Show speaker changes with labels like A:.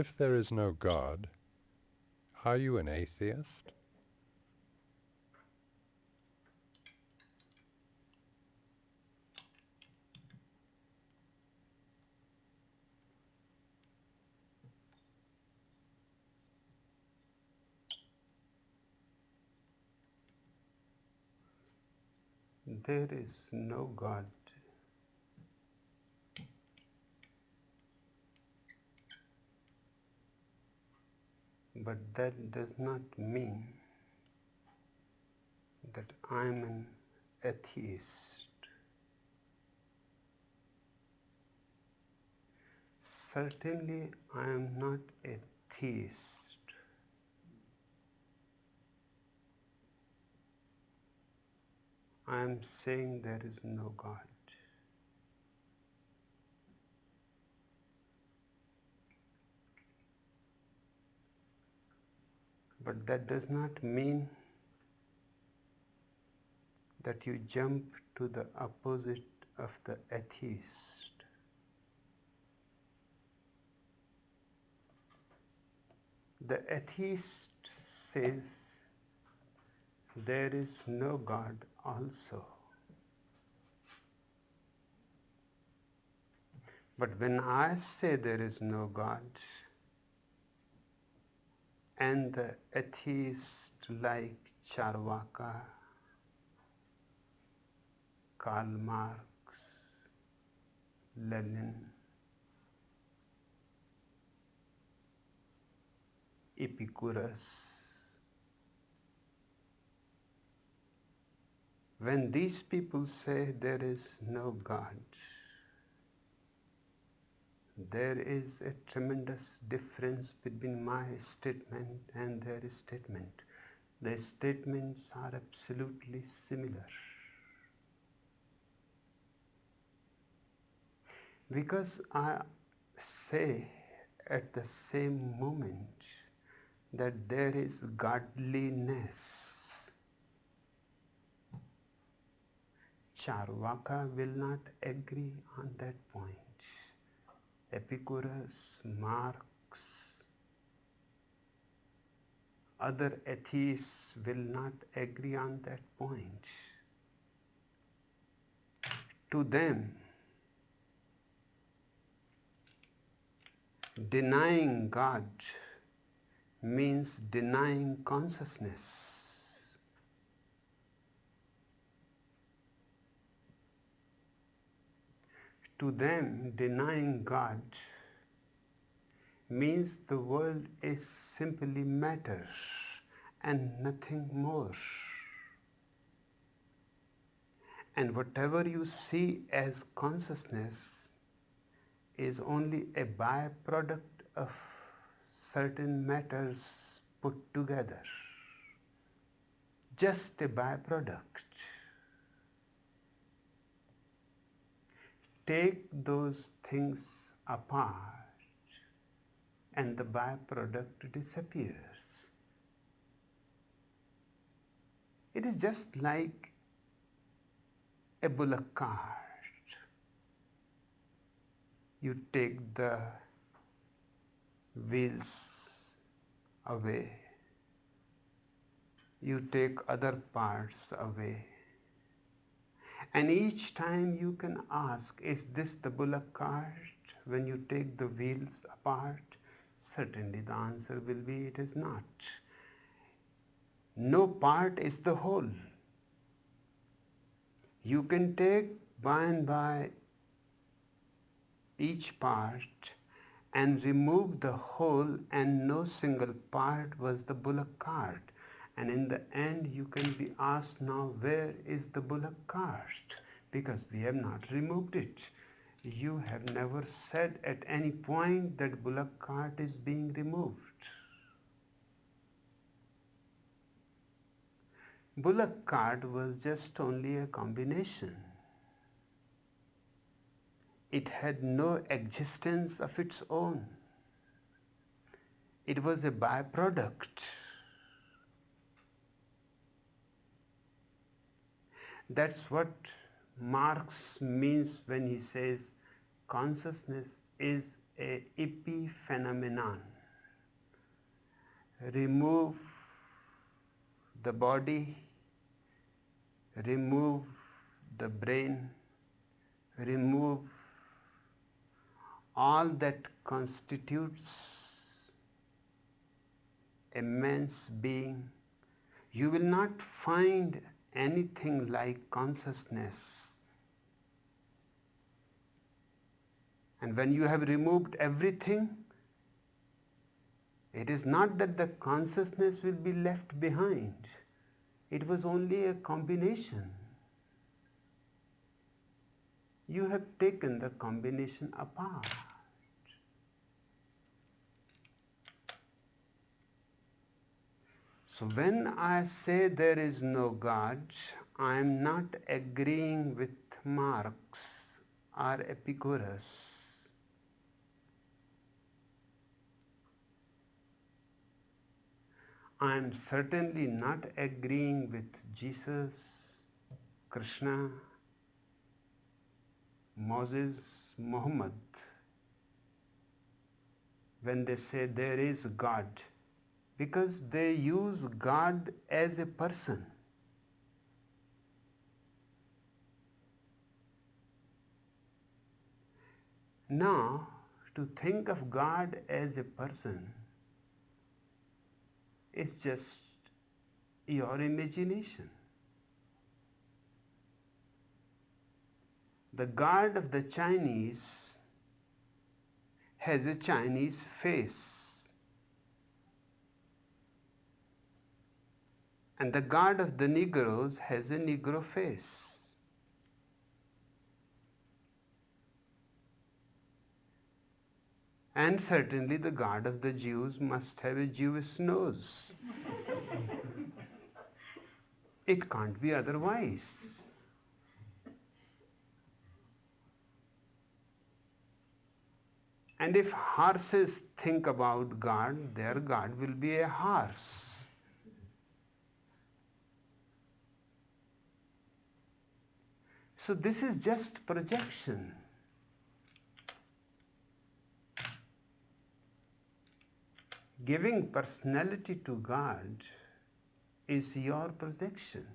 A: If there is no God, are you an atheist?
B: There is no God. But that does not mean that I'm an atheist. Certainly I am not a theist. I am saying there is no God. But that does not mean that you jump to the opposite of the atheist. The atheist says there is no God also. But when I say there is no God, and the atheist like Charvaka, Karl Marx, Lenin, Epicurus, when these people say there is no God, there is a tremendous difference between my statement and their statement. The statements are absolutely similar. Because I say at the same moment that there is godliness. Charvaka will not agree on that point. Epicurus, Marx, other atheists will not agree on that point. To them, denying God means denying consciousness. To them, denying God means the world is simply matter and nothing more. And whatever you see as consciousness is only a byproduct of certain matters put together. Just a byproduct. Take those things apart and the byproduct disappears. It is just like a bullock cart. You take the wheels away. You take other parts away. And each time you can ask, is this the bullock cart? When you take the wheels apart, certainly the answer will be it is not. No part is the whole. You can take by and by each part and remove the whole, and no single part was the bullock cart. And in the end you can be asked, now where is the bullock cart? Because we have not removed it. You have never said at any point that bullock cart is being removed. Bullock cart was just only a combination. It had no existence of its own. It was a byproduct. That's what Marx means when he says consciousness is a epiphenomenon. Remove the body, remove the brain, remove all that constitutes a man's being, you will not find anything like consciousness. And when you have removed everything, it is not that the consciousness will be left behind. It was only a combination. You have taken the combination apart. So when I say there is no God, I am not agreeing with Marx or Epicurus. I am certainly not agreeing with Jesus, Krishna, Moses, Muhammad when they say there is God, because they use God as a person. Now, to think of God as a person is just your imagination. The God of the Chinese has a Chinese face, and the God of the Negroes has a Negro face. And certainly the God of the Jews must have a Jewish nose. It can't be otherwise. And if horses think about God, their God will be a horse. So this is just projection. Giving personality to God is your projection.